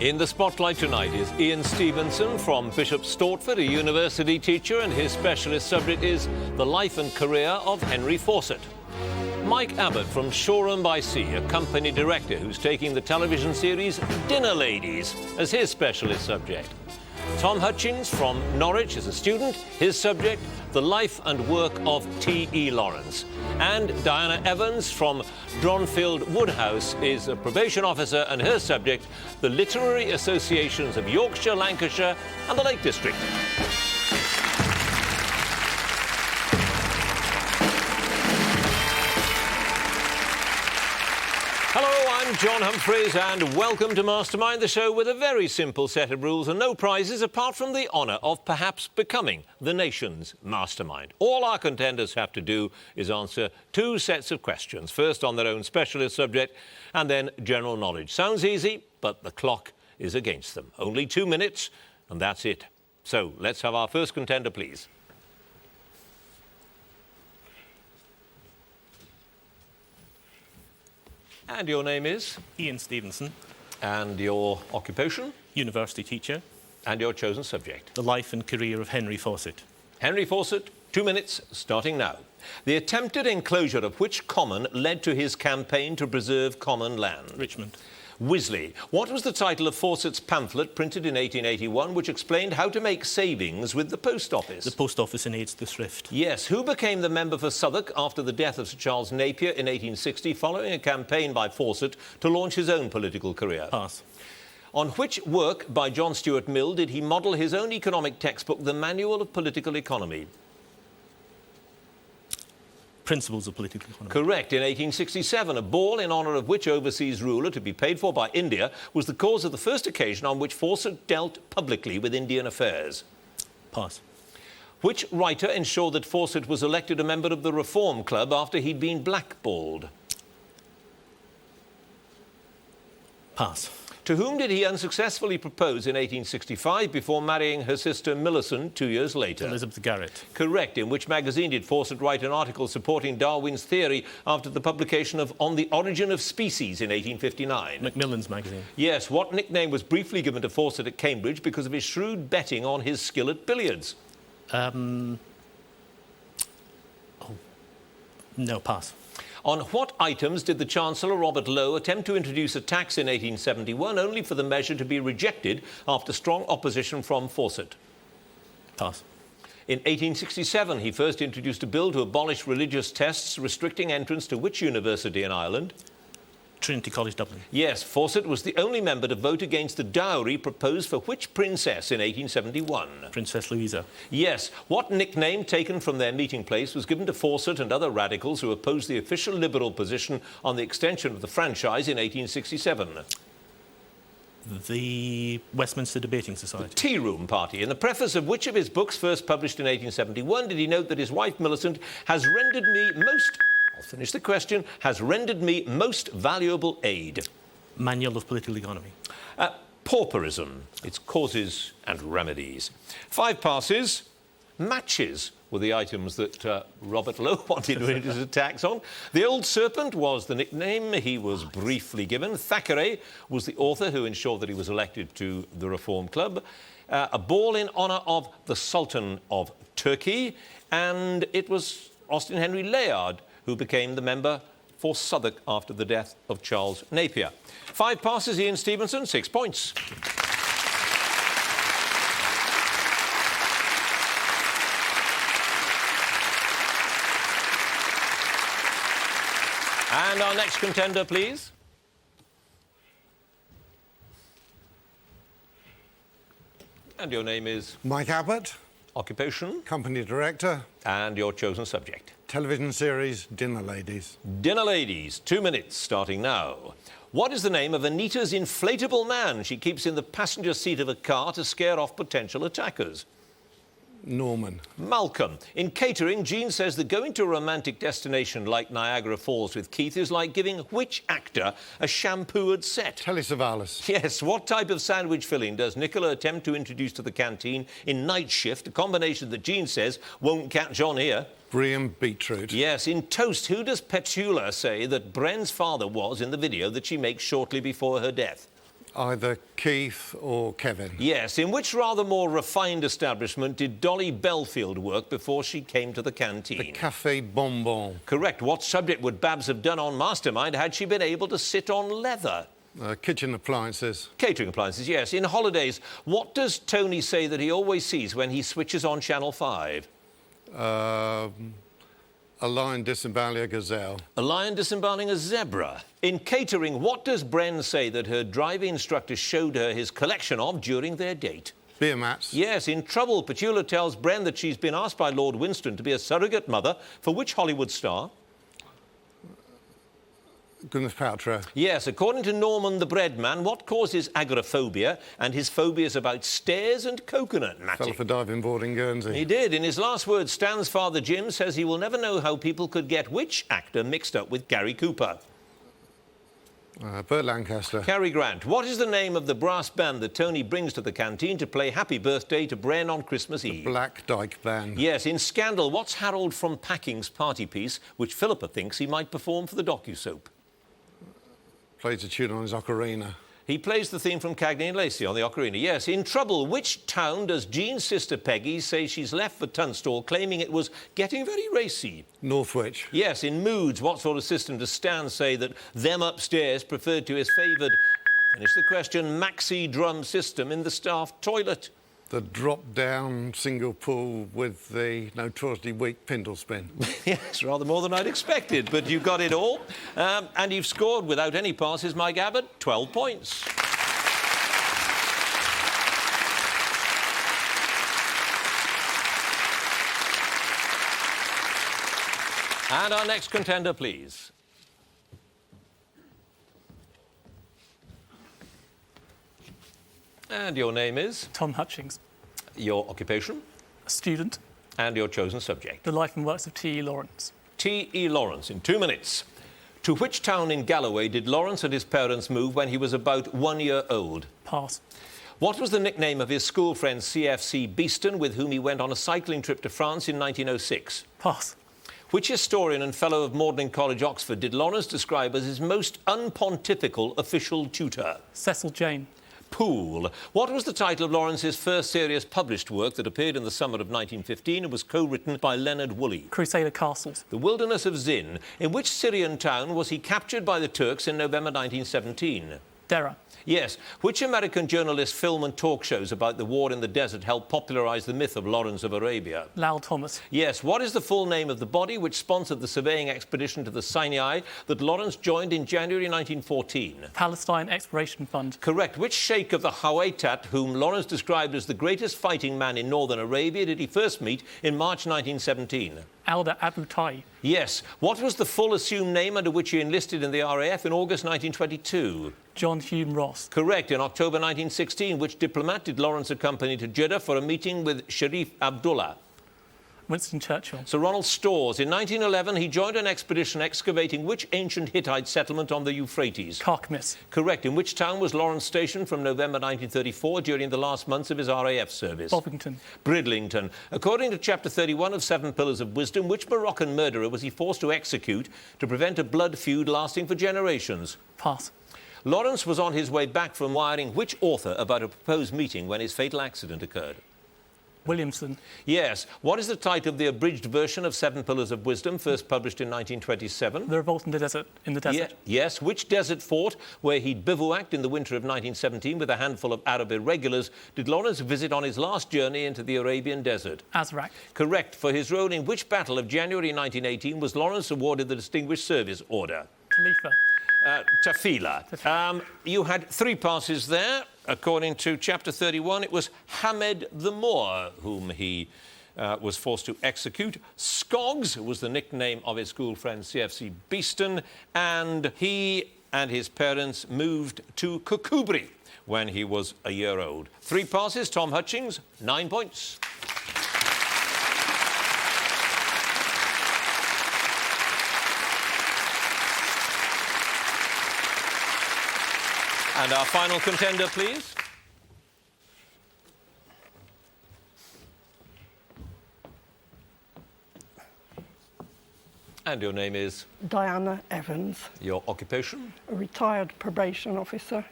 In the spotlight tonight is Iain Stevenson from Bishop Stortford, a university teacher, and his specialist subject is the life and career of Henry Fawcett. Mike Abbott from Shoreham-by-Sea, a company director who's taking the television series Dinnerladies as his specialist subject. Tom Hutchings from Norwich is a student, his subject, the life and work of T.E. Lawrence. And Diana Evans from Dronfield Woodhouse is a probation officer, and her subject, the literary associations of Yorkshire, Lancashire and the Lake District. Hello, I'm John Humphreys and welcome to Mastermind, the show with a very simple set of rules and no prizes apart from the honour of perhaps becoming the nation's mastermind. All our contenders have to do is answer two sets of questions, first on their own specialist subject and then general knowledge. Sounds easy, but the clock is against them. Only 2 minutes and that's it. So let's have our first contender, please. And your name is? Iain Stevenson. And your occupation? University teacher. And your chosen subject? The life and career of Henry Fawcett. Henry Fawcett, 2 minutes, starting now. The attempted enclosure of which common led to his campaign to preserve common land? Richmond. Wisley. What was the title of Fawcett's pamphlet printed in 1881 which explained how to make savings with the post office? The post office and aids the thrift. Yes. Who became the member for Southwark after the death of Sir Charles Napier in 1860 following a campaign by Fawcett to launch his own political career? Pass. On which work by John Stuart Mill did he model his own economic textbook, The Manual of Political Economy? Principles of Political Economy. Correct. In 1867, a ball in honour of which overseas ruler, to be paid for by India, was the cause of the first occasion on which Fawcett dealt publicly with Indian affairs? Pass. Which writer ensured that Fawcett was elected a member of the Reform Club after he'd been blackballed? Pass. To whom did he unsuccessfully propose in 1865 before marrying her sister Millicent 2 years later? Elizabeth Garrett. Correct. In which magazine did Fawcett write an article supporting Darwin's theory after the publication of On the Origin of Species in 1859? Macmillan's magazine. Yes. What nickname was briefly given to Fawcett at Cambridge because of his shrewd betting on his skill at billiards? No, pass. On what items did the Chancellor, Robert Lowe, attempt to introduce a tax in 1871 only for the measure to be rejected after strong opposition from Fawcett? Pass. In 1867, he first introduced a bill to abolish religious tests restricting entrance to which university in Ireland? Trinity College, Dublin. Yes, Fawcett was the only member to vote against the dowry proposed for which princess in 1871? Princess Louisa. Yes. What nickname taken from their meeting place was given to Fawcett and other radicals who opposed the official Liberal position on the extension of the franchise in 1867? The Westminster Debating Society. The Tea Room Party. In the preface of which of his books, first published in 1871, did he note that his wife Millicent has rendered me most... I'll finish the question. Has rendered me most valuable aid? Manual of Political Economy. Pauperism, its causes and remedies. 5 passes. Matches were the items that Robert Lowe wanted to introduce a tax on. The Old Serpent was the nickname he was briefly given. Thackeray was the author who ensured that he was elected to the Reform Club. A ball in honour of the Sultan of Turkey. And it was Austin Henry Layard who became the member for Southwark after the death of Charles Napier. 5 passes, Iain Stevenson, 6 points. And our next contender, please. And your name is? Mike Abbott. Occupation? Company director. And your chosen subject? Television series Dinnerladies. Dinnerladies, 2 minutes, starting now. What is the name of Anita's inflatable man she keeps in the passenger seat of a car to scare off potential attackers? Norman. Malcolm. In catering, Jean says that going to a romantic destination like Niagara Falls with Keith is like giving which actor a shampooed set? Telly Savalas. Yes. What type of sandwich filling does Nicola attempt to introduce to the canteen in Night Shift, a combination that Jean says won't catch on here? Brie and beetroot. Yes. In Toast, who does Petula say that Bren's father was in the video that she makes shortly before her death? Either Keith or Kevin. Yes, in which rather more refined establishment did Dolly Belfield work before she came to the canteen? The Café Bonbon. Correct. What subject would Babs have done on Mastermind had she been able to sit on leather? Kitchen appliances. Catering appliances, yes. In Holidays, what does Tony say that he always sees when he switches on Channel 5? A lion disemboweling a gazelle. A lion disemboweling a zebra. In Catering, what does Bren say that her driving instructor showed her his collection of during their date? Beer mats. Yes, in Trouble, Petula tells Bren that she's been asked by Lord Winston to be a surrogate mother for which Hollywood star? Gwyneth Paltrow. Yes, according to Norman the bread man, what causes agoraphobia? And his phobia is about stairs and coconut matting. Fell off a diving board in Guernsey. He did. In his last words, Stan's father Jim says he will never know how people could get which actor mixed up with Gary Cooper. Burt Lancaster. Cary Grant. What is the name of the brass band that Tony brings to the canteen to play Happy Birthday to Bren on Christmas Eve? Black Dyke Band. Yes, in Scandal, what's Harold from Packing's party piece, which Philippa thinks he might perform for the docu-soap? Plays a tune on his ocarina. He plays the theme from Cagney and Lacey on the ocarina. Yes, in Trouble, which town does Jean's sister Peggy say she's left for Tunstall, claiming it was getting very racy? Northwich. Yes, in Moods, what sort of system does Stan say that them upstairs preferred to his favoured, finish the question, maxi drum system in the staff toilet? The drop-down single pull with the notoriously weak pindle spin. Yes, rather more than I'd expected, but you got it all. And you've scored without any passes, Mike Abbott, 12 points. And our next contender, please. And your name is? Tom Hutchings. Your occupation? A student. And your chosen subject? The life and works of T.E. Lawrence. T.E. Lawrence, in 2 minutes. To which town in Galloway did Lawrence and his parents move when he was about 1 year old? Pass. What was the nickname of his school friend C.F.C. Beeston, with whom he went on a cycling trip to France in 1906? Pass. Which historian and fellow of Magdalen College, Oxford, did Lawrence describe as his most unpontifical official tutor? Cecil Jane. Poole. What was the title of Lawrence's first serious published work that appeared in the summer of 1915 and was co-written by Leonard Woolley? Crusader Castles. The Wilderness of Zin. In which Syrian town was he captured by the Turks in November 1917? Dera. Yes. Which American journalist, film and talk shows about the war in the desert helped popularise the myth of Lawrence of Arabia? Lowell Thomas. Yes. What is the full name of the body which sponsored the surveying expedition to the Sinai that Lawrence joined in January 1914? Palestine Exploration Fund. Correct. Which sheikh of the Hawaitat, whom Lawrence described as the greatest fighting man in northern Arabia, did he first meet in March 1917? Alda Abu Tai. Yes. What was the full assumed name under which he enlisted in the RAF in August 1922? John Hume Ross. Correct. In October 1916, which diplomat did Lawrence accompany to Jeddah for a meeting with Sharif Abdullah? Winston Churchill. Sir Ronald Storrs. In 1911, he joined an expedition excavating which ancient Hittite settlement on the Euphrates? Carchemiss. Correct. In which town was Lawrence stationed from November 1934 during the last months of his RAF service? Bovington. Bridlington. According to Chapter 31 of Seven Pillars of Wisdom, which Moroccan murderer was he forced to execute to prevent a blood feud lasting for generations? Pass. Lawrence was on his way back from wiring which author about a proposed meeting when his fatal accident occurred? Williamson. Yes. What is the title of the abridged version of Seven Pillars of Wisdom, first published in 1927? The Revolt in the Desert. Yes. Which desert fort, where he'd bivouacked in the winter of 1917 with a handful of Arab irregulars, did Lawrence visit on his last journey into the Arabian desert? Azraq. Correct. For his role in which battle of January 1918 was Lawrence awarded the Distinguished Service Order? Khalifa. Tafila. You had 3 passes there. According to Chapter 31, it was Hamed the Moor whom he was forced to execute. Skoggs was the nickname of his school friend C.F.C. Beeston, and he and his parents moved to Kukubri when he was a year old. 3 passes, Tom Hutchings, 9 points. And our final contender, please. And your name is? Diana Evans. Your occupation? A retired probation officer.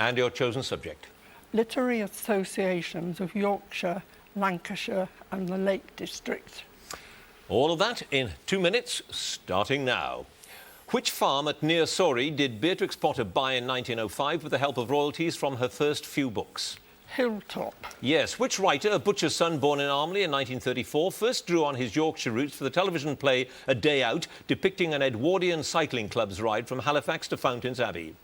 And your chosen subject. Literary associations of Yorkshire, Lancashire and the Lake District. All of that in 2 minutes, starting now. Which farm at near Sorry did Beatrix Potter buy in 1905 with the help of royalties from her first few books? Hilltop. Yes. Which writer, a butcher's son born in Armley in 1934, first drew on his Yorkshire roots for the television play A Day Out, depicting an Edwardian cycling club's ride from Halifax to Fountains Abbey?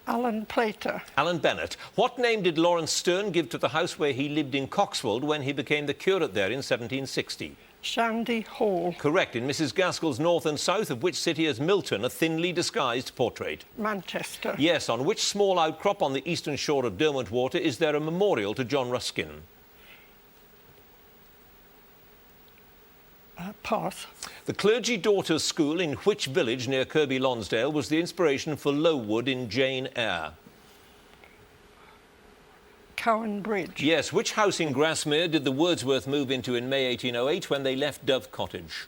Alan Plater. Alan Bennett. What name did Lawrence Sterne give to the house where he lived in Coxwold when he became the curate there in 1760? Shandy Hall. Correct. In Mrs. Gaskell's North and South, of which city is Milton a thinly disguised portrait? Manchester. Yes. On which small outcrop on the eastern shore of Derwent Water is there a memorial to John Ruskin? Pass. The Clergy Daughters' School in which village near Kirkby Lonsdale was the inspiration for Lowood in Jane Eyre? Cowan Bridge. Yes. Which house in Grasmere did the Wordsworth move into in May 1808 when they left Dove Cottage?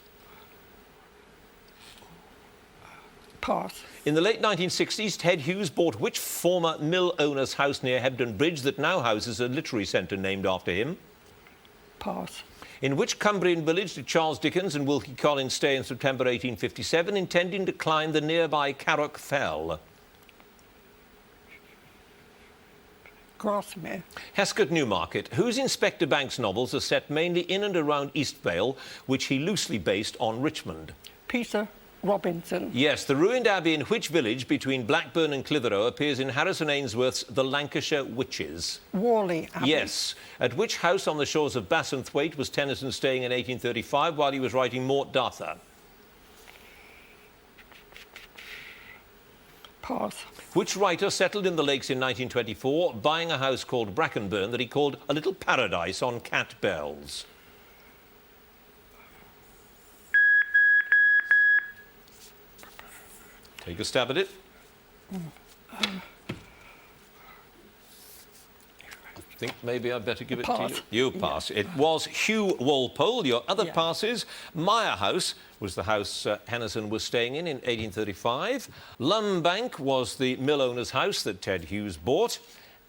Pass. In the late 1960s, Ted Hughes bought which former mill owner's house near Hebden Bridge that now houses a literary centre named after him? Pass. In which Cumbrian village did Charles Dickens and Wilkie Collins stay in September 1857, intending to climb the nearby Carrock Fell? Grasmere. Hesketh Newmarket, whose Inspector Banks novels are set mainly in and around Eastvale, which he loosely based on Richmond? Peter Robinson. Yes. The ruined abbey in which village between Blackburn and Clitheroe appears in Harrison Ainsworth's The Lancashire Witches? Worley Abbey. Yes. At which house on the shores of Bass and Thwaite was Tennyson staying in 1835 while he was writing Mort Dartha? Pass. Which writer settled in the lakes in 1924, buying a house called Brackenburn that he called a little paradise on Cat Bells? Take a stab at it. I think maybe I'd better give it to you. You pass. It was Hugh Walpole. Your other passes. Meyer House was the house Henderson was staying in 1835. Lumbank was the mill owner's house that Ted Hughes bought.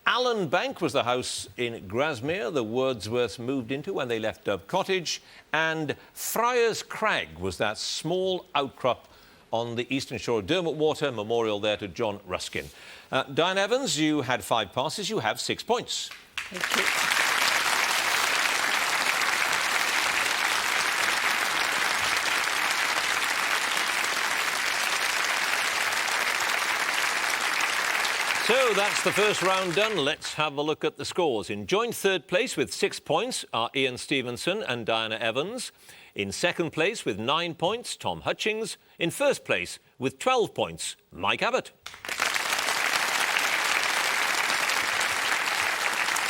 Allen Bank was the house in Grasmere the Wordsworths moved into when they left Dove Cottage. And Friars Crag was that small outcrop on the eastern shore of Derwent Water, memorial there to John Ruskin. Diane Evans, you had 5 passes. You have 6 points. Thank you. So that's the first round done. Let's have a look at the scores. In joint third place with 6 points are Iain Stevenson and Diana Evans. In second place with 9 points, Tom Hutchings. In first place with 12 points, Mike Abbott.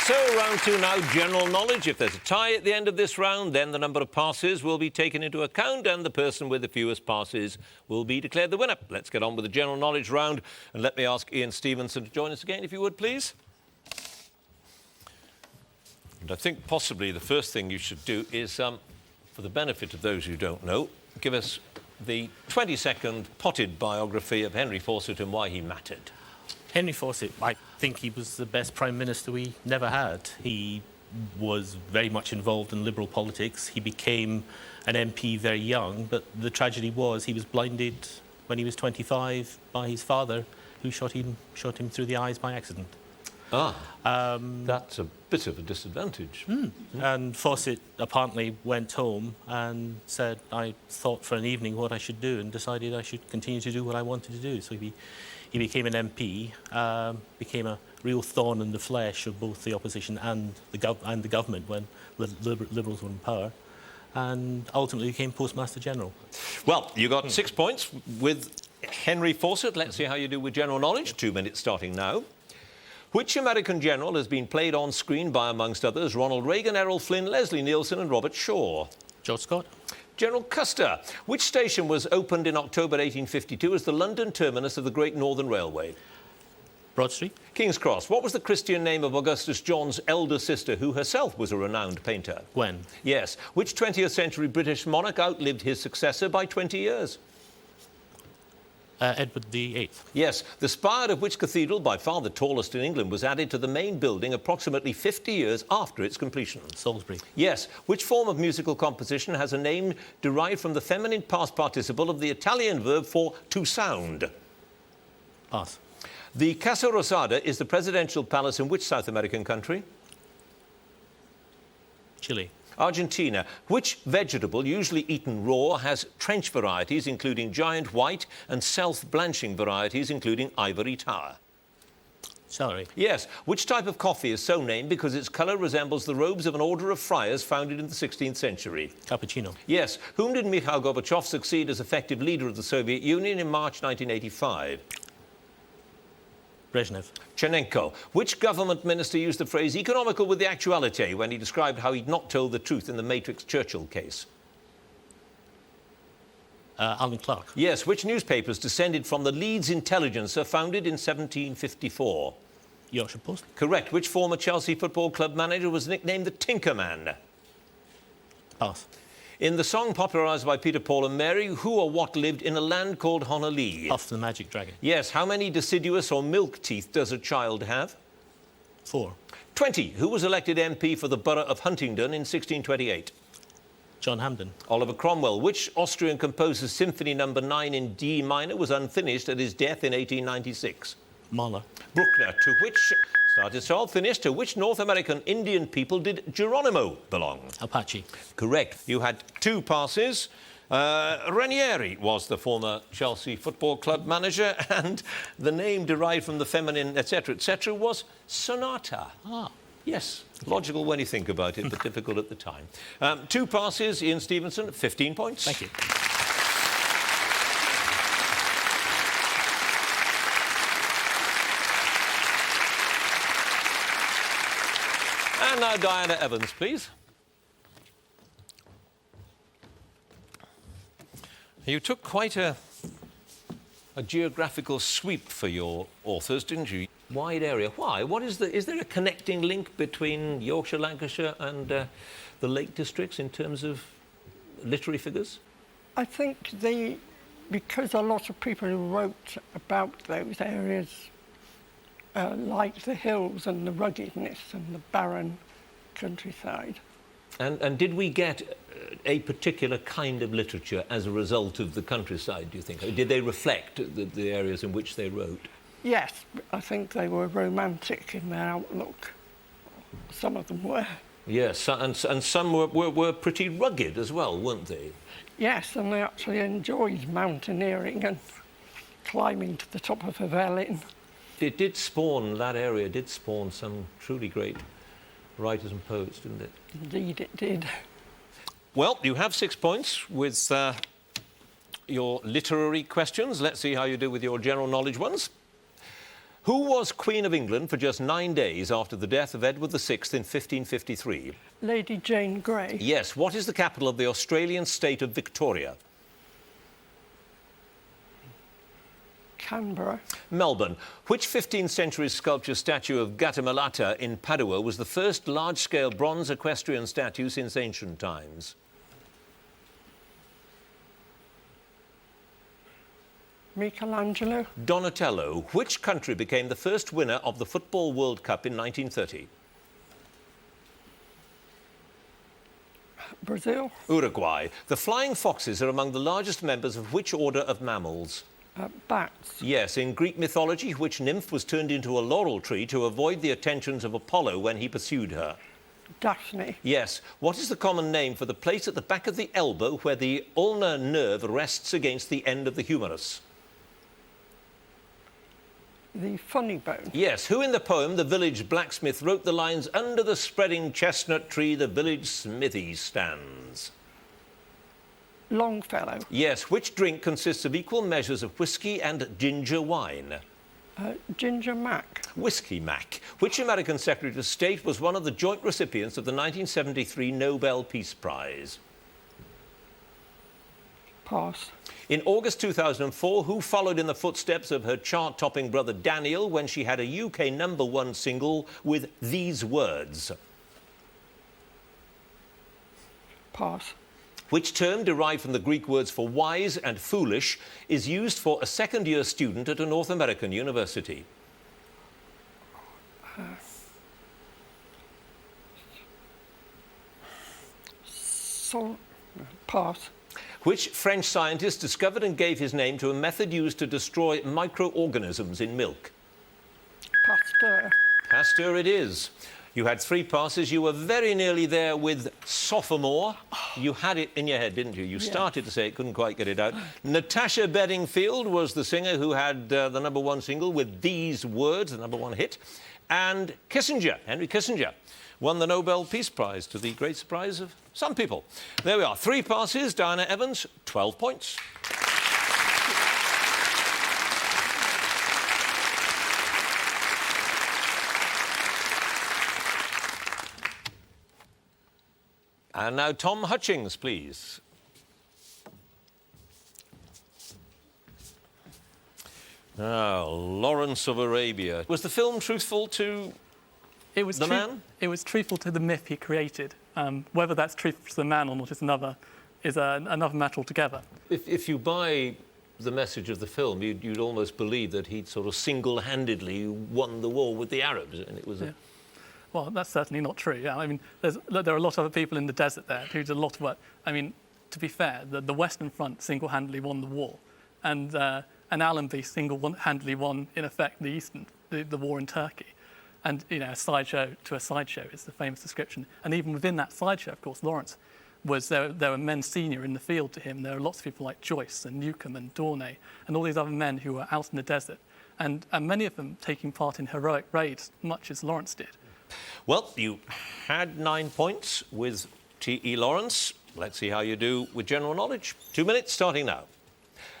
So, round 2 now, general knowledge. If there's a tie at the end of this round, then the number of passes will be taken into account and the person with the fewest passes will be declared the winner. Let's get on with the general knowledge round and let me ask Iain Stevenson to join us again, if you would, please. And I think possibly the first thing you should do is, for the benefit of those who don't know, give us the 20-second potted biography of Henry Fawcett and why he mattered. Henry Fawcett, I think he was the best Prime Minister we never had. He was very much involved in Liberal politics. He became an MP very young, but the tragedy was he was blinded when he was 25 by his father, who shot him through the eyes by accident. That's a bit of a disadvantage. And Fawcett apparently went home and said, I thought for an evening what I should do and decided I should continue to do what I wanted to do. So he became an MP, became a real thorn in the flesh of both the opposition and the government when the Liberals were in power, and ultimately became Postmaster General. Well, you got 6 points with Henry Fawcett. Let's see how you do with general knowledge. 2 minutes starting now. Which American general has been played on screen by, amongst others, Ronald Reagan, Errol Flynn, Leslie Nielsen and Robert Shaw? George Scott. General Custer. Which station was opened in October 1852 as the London terminus of the Great Northern Railway? Broad Street. King's Cross. What was the Christian name of Augustus John's elder sister, who herself was a renowned painter? Gwen. Yes. Which 20th century British monarch outlived his successor by 20 years? Edward VIII. Yes, the spire of which cathedral, by far the tallest in England, was added to the main building approximately 50 years after its completion. Salisbury. Yes, which form of musical composition has a name derived from the feminine past participle of the Italian verb for to sound? Pass. The Casa Rosada is the presidential palace in which South American country? Chile. Argentina. Which vegetable, usually eaten raw, has trench varieties, including giant white, and self-blanching varieties, including ivory tower? Celery. Yes. Which type of coffee is so named because its colour resembles the robes of an order of friars founded in the 16th century? Cappuccino. Yes. Whom did Mikhail Gorbachev succeed as effective leader of the Soviet Union in March 1985? Brezhnev. Chernenko. Which government minister used the phrase economical with the actuality when he described how he'd not told the truth in the Matrix Churchill case? Alvin Clark. Yes. Which newspapers descended from the Leeds Intelligencer founded in 1754? Yorkshire Post. Correct. Which former Chelsea Football Club manager was nicknamed the Tinkerman? Pass. In the song popularised by Peter, Paul and Mary, who or what lived in a land called Honolulu? Puff the Magic Dragon. Yes. How many deciduous or milk teeth does a child have? 4. 20. Who was elected MP for the borough of Huntingdon in 1628? John Hampden. Oliver Cromwell. Which Austrian composer's Symphony No. 9 in D minor was unfinished at his death in 1896? Mahler. Bruckner. To which... Started solved, finished. To which North American Indian people did Geronimo belong? Apache. Correct. You had 2 passes. Ranieri was the former Chelsea Football Club manager, and the name derived from the feminine, etc., was Sonata. Ah. Yes, logical when you think about it, but difficult at the time. 2 passes, Iain Stevenson, 15 points. Thank you. And now Diana Evans, please. You took quite a geographical sweep for your authors, didn't you? Wide area. Why? Is there a connecting link between Yorkshire, Lancashire and the Lake Districts in terms of literary figures? I think because a lot of people who wrote about those areas liked the hills and the ruggedness and the barren countryside. And did we get a particular kind of literature as a result of the countryside, do you think? Or did they reflect the areas in which they wrote? Yes, I think they were romantic in their outlook. Some of them were. Yes, and some were pretty rugged as well, weren't they? Yes, and they actually enjoyed mountaineering and climbing to the top of a Velin. That area did spawn some truly great writers and poets, didn't it? Indeed it did. Well, you have 6 points with your literary questions. Let's see how you do with your general knowledge ones. Who was Queen of England for just 9 days after the death of Edward VI in 1553? Lady Jane Grey. Yes. What is the capital of the Australian state of Victoria? Canberra. Melbourne. Which 15th century sculpture statue of Gattamelata in Padua was the first large-scale bronze equestrian statue since ancient times? Michelangelo. Donatello. Which country became the first winner of the Football World Cup in 1930? Brazil. Uruguay. The flying foxes are among the largest members of which order of mammals? Bats. Yes, in Greek mythology, which nymph was turned into a laurel tree to avoid the attentions of Apollo when he pursued her? Daphne. Yes. What is the common name for the place at the back of the elbow where the ulnar nerve rests against the end of the humerus? The funny bone. Yes. Who in the poem The Village Blacksmith wrote the lines, "Under the spreading chestnut tree the village smithy stands"? Longfellow. Yes. Which drink consists of equal measures of whiskey and ginger wine? Ginger Mac. Whiskey Mac. Which American Secretary of State was one of the joint recipients of the 1973 Nobel Peace Prize? Pass. In August 2004, who followed in the footsteps of her chart-topping brother Daniel when she had a UK #1 single with these words? Pass. Which term, derived from the Greek words for wise and foolish, is used for a second-year student at a North American university? Pass. Which French scientist discovered and gave his name to a method used to destroy microorganisms in milk? Pasteur. Pasteur it is. You had 3 passes. You were very nearly there with sophomore. You had it in your head, didn't you? You started to say it, couldn't quite get it out. Natasha Bedingfield was the singer who had the #1 single with these words, the #1 hit. And Kissinger, Henry Kissinger, won the Nobel Peace Prize, to the great surprise of some people. There we are. 3 passes. Diana Evans, 12 points. And now Tom Hutchings, please. Now, Lawrence of Arabia. Was the film truthful to the man? It was truthful to the myth he created. Whether that's truthful to the man or not is another matter altogether. If you buy the message of the film, you'd almost believe that he'd sort of single-handedly won the war with the Arabs, and it was a... Well, that's certainly not true. Yeah, I mean, there are a lot of other people in the desert there who did a lot of work. I mean, to be fair, the Western Front single-handedly won the war, and Allenby single-handedly won, in effect, the war in Turkey. And you know, a sideshow to a sideshow is the famous description. And even within that sideshow, of course, Lawrence was there were men senior in the field to him. There are lots of people like Joyce and Newcomb and Dornay and all these other men who were out in the desert, and many of them taking part in heroic raids, much as Lawrence did. Well, you had 9 points with T.E. Lawrence. Let's see how you do with general knowledge. 2 minutes, starting now.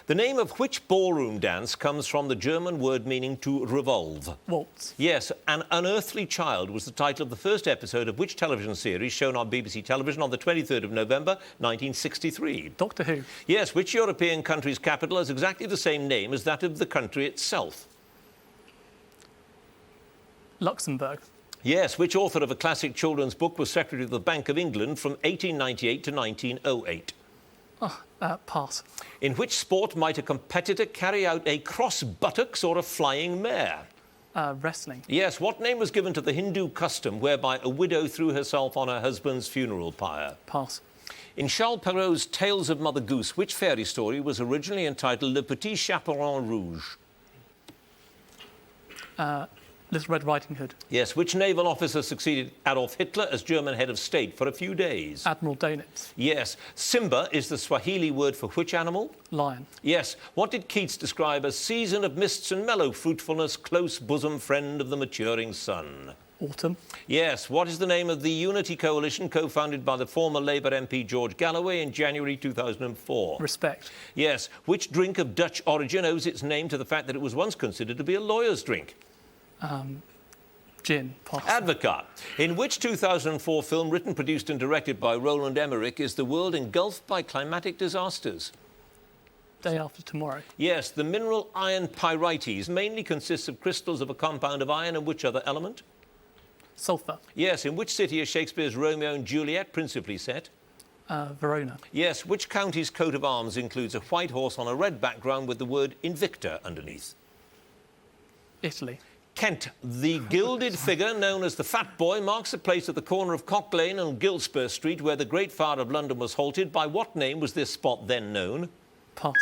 The name of which ballroom dance comes from the German word meaning to revolve? Waltz. Yes, An Unearthly Child was the title of the first episode of which television series shown on BBC television on the 23rd of November, 1963? Doctor Who. Yes, which European country's capital has exactly the same name as that of the country itself? Luxembourg. Yes, which author of a classic children's book was Secretary of the Bank of England from 1898 to 1908? Pass. In which sport might a competitor carry out a cross buttocks or a flying mare? Wrestling. Yes, what name was given to the Hindu custom whereby a widow threw herself on her husband's funeral pyre? Pass. In Charles Perrault's Tales of Mother Goose, which fairy story was originally entitled Le Petit Chaperon Rouge? Little Red Riding Hood. Yes, which naval officer succeeded Adolf Hitler as German head of state for a few days? Admiral Dönitz. Yes. Simba is the Swahili word for which animal? Lion. Yes. What did Keats describe as season of mists and mellow fruitfulness, close bosom friend of the maturing sun? Autumn. Yes. What is the name of the Unity Coalition co-founded by the former Labour MP George Galloway in January 2004? Respect. Yes. Which drink of Dutch origin owes its name to the fact that it was once considered to be a lawyer's drink? Gin. Pass. Advocat. In which 2004 film written, produced and directed by Roland Emmerich is the world engulfed by climatic disasters? Day After Tomorrow. Yes, the mineral iron pyrites mainly consists of crystals of a compound of iron and which other element? Sulphur. Yes, in which city is Shakespeare's Romeo and Juliet principally set? Verona. Yes, which county's coat of arms includes a white horse on a red background with the word Invicta underneath? Italy. Kent. The gilded figure known as the Fat Boy marks the place at the corner of Cock Lane and Giltspur Street where the Great Fire of London was halted. By what name was this spot then known? Pass.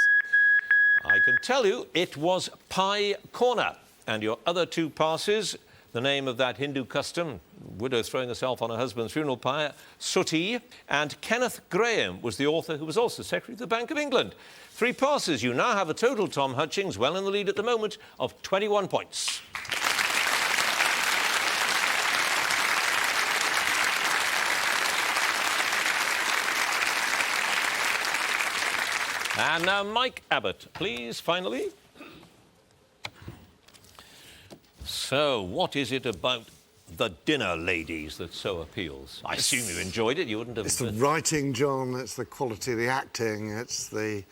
I can tell you it was Pie Corner. And your other 2 passes, the name of that Hindu custom, widow throwing herself on her husband's funeral pyre, Suti, and Kenneth Graham was the author who was also Secretary of the Bank of England. 3 passes. You now have a total, Tom Hutchings, well in the lead at the moment, of 21 points. And now Mike Abbott, please, finally. So, what is it about the Dinnerladies that so appeals? I assume you enjoyed it. You wouldn't have... It's the writing, John. It's the quality of the acting. It's the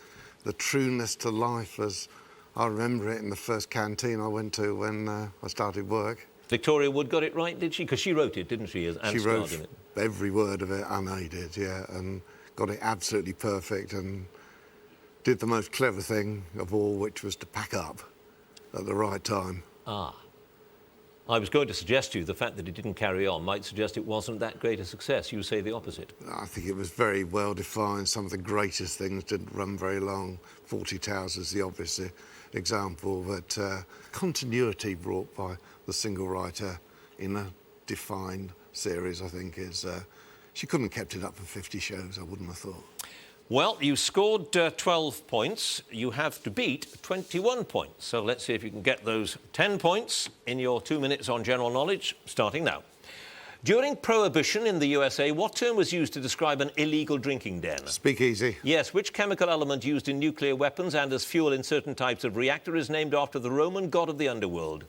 trueness to life as I remember it in the first canteen I went to when I started work. Victoria Wood got it right, did she? Because she wrote it, didn't she? She wrote every word of it, unaided, yeah. And got it absolutely perfect and did the most clever thing of all, which was to pack up at the right time. Ah. I was going to suggest to you the fact that it didn't carry on might suggest it wasn't that great a success. You say the opposite. I think it was very well defined. Some of the greatest things didn't run very long. 40 Towers is the obvious example, but continuity brought by the single writer in a defined series, I think, is... she couldn't have kept it up for 50 shows, I wouldn't have thought. Well, you scored 12 points. You have to beat 21 points. So let's see if you can get those 10 points in your 2 minutes on general knowledge, starting now. During Prohibition in the USA, what term was used to describe an illegal drinking den? Speakeasy. Yes, which chemical element used in nuclear weapons and as fuel in certain types of reactor is named after the Roman god of the underworld?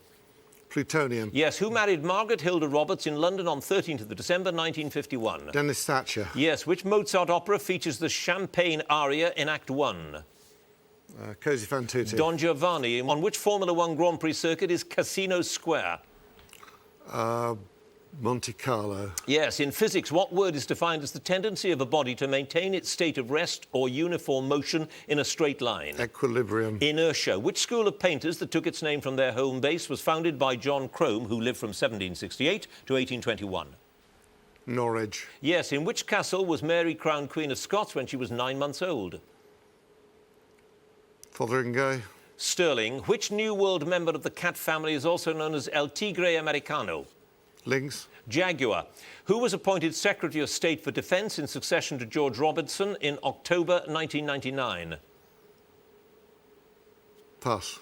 Plutonium. Yes, who married Margaret Hilda Roberts in London on 13th of December 1951? Dennis Thatcher. Yes, which Mozart opera features the Champagne aria in Act 1? Così fan tutte. Don Giovanni. On which Formula One Grand Prix circuit is Casino Square? Monte Carlo. Yes, in physics, what word is defined as the tendency of a body to maintain its state of rest or uniform motion in a straight line? Equilibrium. Inertia. Which school of painters that took its name from their home base was founded by John Crome, who lived from 1768 to 1821? Norwich. Yes, in which castle was Mary crowned Queen of Scots when she was 9 months old? Fotheringay. Stirling. Which New World member of the cat family is also known as El Tigre Americano? Lynx. Jaguar. Who was appointed Secretary of State for Defence in succession to George Robertson in October 1999? Pass.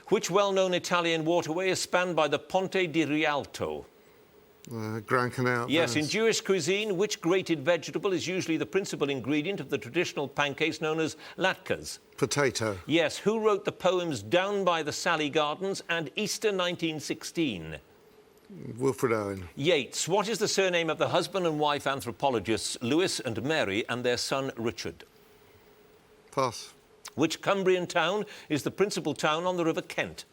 Which well-known Italian waterway is spanned by the Ponte di Rialto? Grand Canal. Yes, in Venice. Jewish cuisine, which grated vegetable is usually the principal ingredient of the traditional pancakes known as latkes? Potato. Yes, who wrote the poems Down by the Sally Gardens and Easter 1916? Wilfred Owen. Yeats. What is the surname of the husband and wife anthropologists Lewis and Mary and their son Richard? Pass. Which Cumbrian town is the principal town on the River Kent?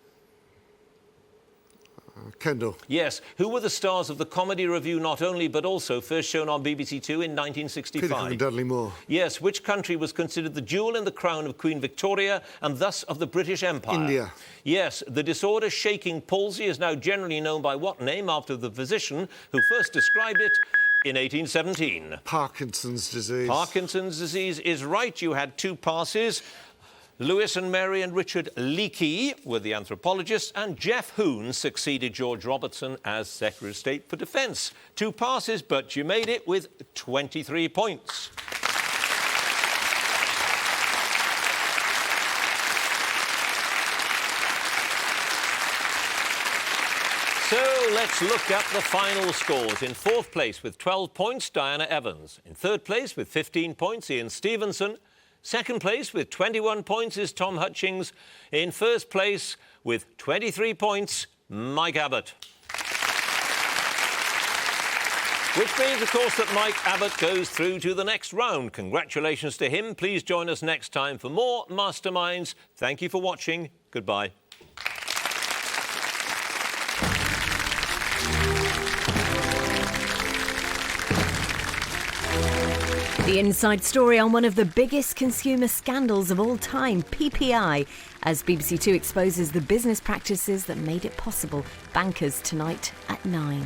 Kendall. Yes. Who were the stars of the comedy revue Not Only But Also, first shown on BBC Two in 1965? Peter and Dudley Moore. Yes. Which country was considered the jewel in the crown of Queen Victoria and thus of the British Empire? India. Yes. The disorder shaking palsy is now generally known by what name after the physician who first described it in 1817? Parkinson's disease. Parkinson's disease is right. You had 2 passes. Lewis and Mary and Richard Leakey were the anthropologists, and Jeff Hoon succeeded George Robertson as Secretary of State for Defence. 2 passes, but you made it with 23 points. So let's look at the final scores. In 4th place with 12 points, Diana Evans. In 3rd place with 15 points, Iain Stevenson. 2nd place with 21 points is Tom Hutchings. In 1st place with 23 points, Mike Abbott. Which means, of course, that Mike Abbott goes through to the next round. Congratulations to him. Please join us next time for more Masterminds. Thank you for watching. Goodbye. The inside story on one of the biggest consumer scandals of all time, PPI, as BBC Two exposes the business practices that made it possible. Bankers tonight at 9.